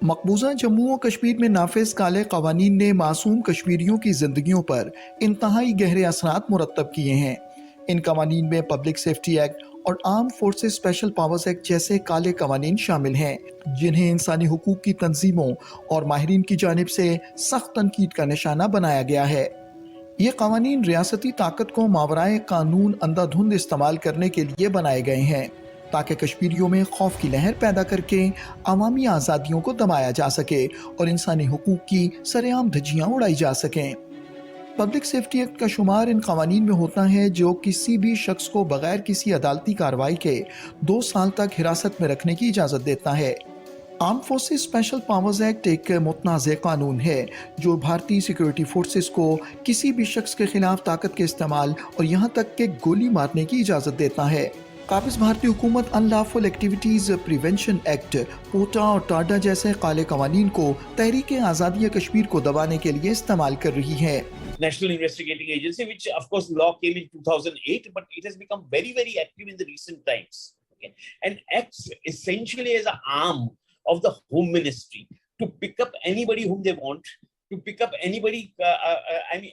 मकबूजा जम्मू और कश्मीर में नाफिज काले कवानीन ने मासूम कश्मीरियों की जिंदगियों पर इंतहाई गहरे असरात मुरतब किए हैं। इन कवानीन में पब्लिक सेफ्टी एक्ट और arm forces special powers act जैसे काले कवानीन शामिल हैं, जिन्हें इंसानी हुकूक की तंजीमों और माहिरीन की जानिब से सख्त तनकीद का निशाना बनाया गया है। ये कवानीन रियासती ताकत को मावराए कानून अंधाधुंध इस्तेमाल करने के लिए बनाए गए हैं, ताकि कश्मीरियों में खौफ की लहर पैदा करके अवामी आज़ादियों को दबाया जा सके और इंसानी हुकूक की सरेआम धज्जियाँ उड़ाई जा सकें। पब्लिक सेफ्टी एक्ट का शुमार इन कवानीन में होता है जो किसी भी शख्स को बगैर किसी अदालती कार्रवाई के 2 साल तक हिरासत में रखने की इजाज़त देता है। Arm forces special powers act एक मुतनाज़ कानून है जो भारतीय सिक्योरिटी फोर्सेस को किसी भी शख्स के खिलाफ ताकत के इस्तेमाल और यहाँ तक कि गोली मारने की इजाज़त देता है। काबिज भारतीय हुकूमत अनलॉफुल एक्टिविटीज़ प्रिवेंशन एक्ट, पोटा और टाडा जैसे काले कवानीन को तहरीक आज़ादी कश्मीर को दबाने के लिए इस्तेमाल कर रही है। National Investigating Agency, which of course law came in 2008, but it has become very, very active in the recent times. Okay? And acts essentially as an arm of the Home Ministry to pick up anybody whom they want, to pick up anybody,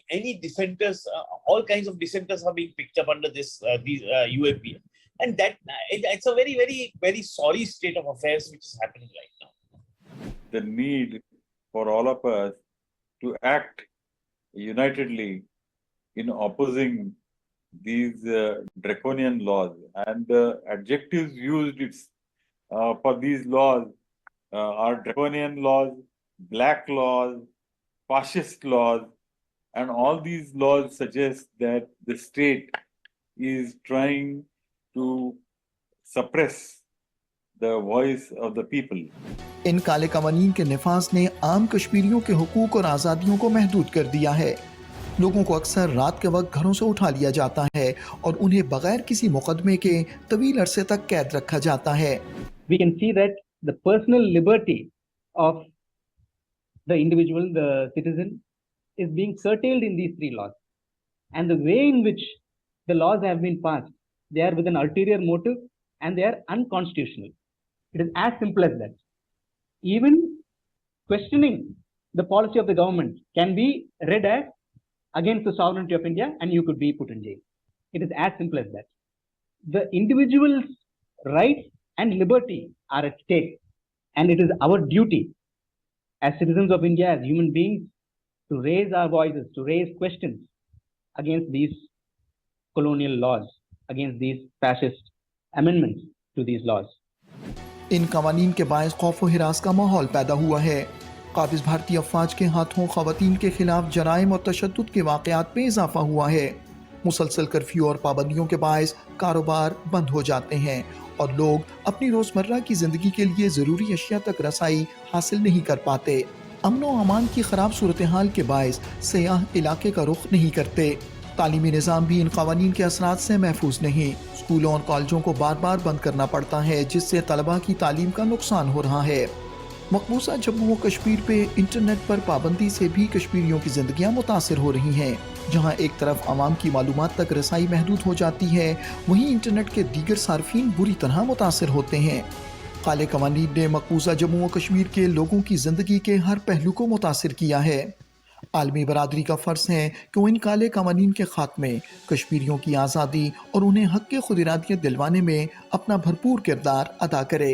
any dissenters, all kinds of dissenters are being picked up under this UAP. And that it's a very, very, very sorry state of affairs which is happening right now. The need for all of us to act unitedly in opposing these draconian laws, and the adjectives used for these laws are draconian laws, black laws, fascist laws, and all these laws suggest that the state is trying to suppress the voice of the people. इन काले कवानीन के निफाज ने आम कश्मीरियों के हुकूक और आज़ादियों को महदूद कर दिया है। लोगों को अक्सर रात के वक्त घरों से उठा लिया जाता है और उन्हें बगैर किसी मुकदमे के तवील अरसे तक कैद रखा जाता है। We can see that the personal liberty of the individual, the citizen, is being curtailed in these 3 laws. And the way in which the laws have been passed, they are with an ulterior motive and they are unconstitutional. It is as simple as that. Even questioning the policy of the government can be read as against the sovereignty of India and you could be put in jail. It is as simple as that. The individual's rights and liberty are at stake, and it is our duty as citizens of India, as human beings, to raise our voices, to raise questions against these colonial laws, against these fascist amendments to these laws. इन कवानीन के बायस खौफ व हिरास का माहौल पैदा हुआ है। काबिज भारतीय अफवाज के हाथों खवातीन के खिलाफ जराइम और तशद्दुद के वाक़यात में इजाफा हुआ है। मुसलसल कर्फ्यू और पाबंदियों के बायस कारोबार बंद हो जाते हैं और लोग अपनी रोज़मर्रा की ज़िंदगी के लिए ज़रूरी अशिया तक रसाई हासिल नहीं कर पाते। अमन व अमान की ख़राब सूरत हाल के बायस सयाह इलाके का रुख नहीं करते। तालीमी निज़ाम भी इन कवानीन के असरात से महफूज नहीं। स्कूलों और कॉलेजों को बार बार बंद करना पड़ता है, जिससे तलबा की तालीम का नुकसान हो रहा है। मकबूजा जम्मू व कश्मीर पे इंटरनेट पर पाबंदी से भी कश्मीरियों की जिंदगियां मुतासिर हो रही हैं। जहां एक तरफ आवाम की मालूमात तक रसाई महदूद हो जाती है, वहीं इंटरनेट के दीगर सार्फिन बुरी तरह मुतासिर होते हैं। काले कवानीन ने मकबूजा जम्मू व कश्मीर के लोगों की जिंदगी के हर पहलू को मुतासिर किया है। आलमी बरादरी का फ़र्ज़ है कि वो इन काले कवानीन के खात्मे, कश्मीरियों की आज़ादी और उन्हें हक़ खुद इरादियत दिलवाने में अपना भरपूर किरदार अदा करे।